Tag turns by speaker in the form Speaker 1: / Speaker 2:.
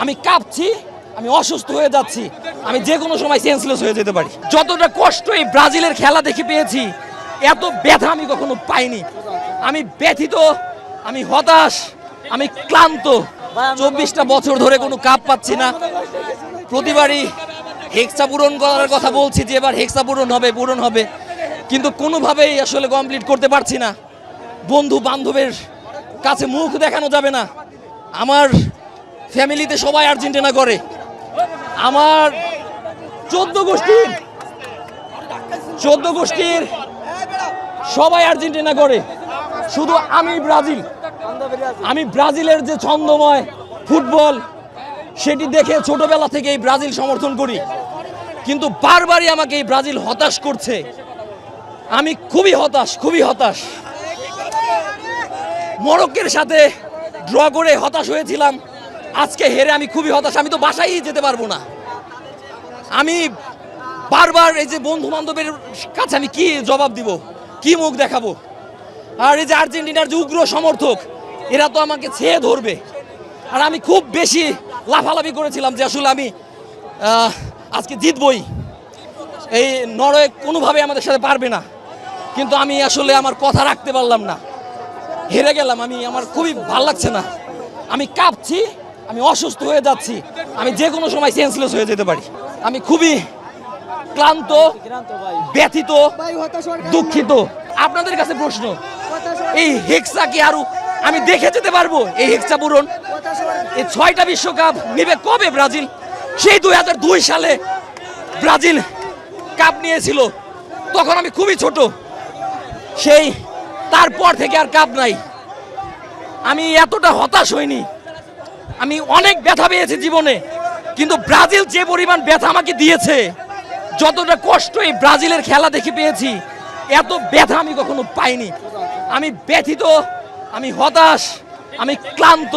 Speaker 1: আমি কাঁপছি, আমি অসুস্থ হয়ে যাচ্ছি, আমি যে কোনো সময় সেন্সলেস হয়ে যেতে পারি। যতটা কষ্ট এই ব্রাজিলের খেলা দেখে পেয়েছি, এত ব্যথা আমি কখনো পাইনি। আমি ব্যথিত, আমি হতাশ, আমি ক্লান্ত। 24টা বছর ধরে কোনো কাপ পাচ্ছি না। প্রতিবারই হেক্সা পূরণ করার কথা বলছি যে এবার হেক্সা পূরণ হবে, কিন্তু কোনোভাবেই আসলে কমপ্লিট করতে পারছি না। বন্ধু বান্ধবের কাছে মুখ দেখানো যাবে না। আমার ফ্যামিলিতে সবাই আর্জেন্টিনা করে, আমার 14 গোষ্ঠীর সবাই আর্জেন্টিনা করে, শুধু আমি ব্রাজিলের যে ছন্দময় ফুটবল সেটি দেখে ছোটবেলা থেকে এই ব্রাজিল সমর্থন করি, কিন্তু বারবারই আমাকে এই ব্রাজিল হতাশ করছে। আমি খুবই হতাশ। মরক্কোর সাথে ড্র করে হতাশ হয়েছিলাম, আজকে হেরে আমি খুবই হতাশ। আমি তো বাসায় যেতে পারবো না। আমি বারবার এই যে বন্ধু বান্ধবের কাছে আমি কি জবাব দিব, কি মুখ দেখাবো? আর এই যে আর্জেন্টিনার যে উগ্র সমর্থক, এরা তো আমাকে ছেয়ে ধরবে। আর আমি খুব বেশি লাফালাফি করেছিলাম যে আসলে আমি আজকে জিতবই, এই নরওয়ে কোনোভাবে আমাদের সাথে পারবে না, কিন্তু আমি আসলে আমার কথা রাখতে পারলাম না, হেরে গেলাম। আমার খুবই ভালো লাগছে না, আমি কাঁপছি, আমি অসুস্থ হয়ে যাচ্ছি, আমি যে কোনো সময় সেন্সলেস হয়ে যেতে পারি। আমি খুবই ক্লান্ত, ব্যথিত, দুঃখিত। আপনাদের কাছে প্রশ্ন, এই হেক্সা কি আরো আমি দেখে যেতে পারবো? এই হেক্সা পূরণ, এই 6টা বিশ্বকাপ নিবে কবে ব্রাজিল? সেই 2002 সালে ব্রাজিল কাপ নিয়েছিল, তখন আমি খুবই ছোট। সেই তারপর থেকে আর কাপ নাই। আমি এতটা হতাশ হইনি। আমি অনেক ব্যথা পেয়েছি জীবনে, কিন্তু ব্রাজিল যে পরিমাণ ব্যথা আমাকে দিয়েছে, যতটা কষ্ট এই ব্রাজিলের খেলা দেখে পেয়েছি, এত ব্যথা আমি কখনো পাইনি। আমি ব্যথিত, আমি হতাশ, আমি ক্লান্ত।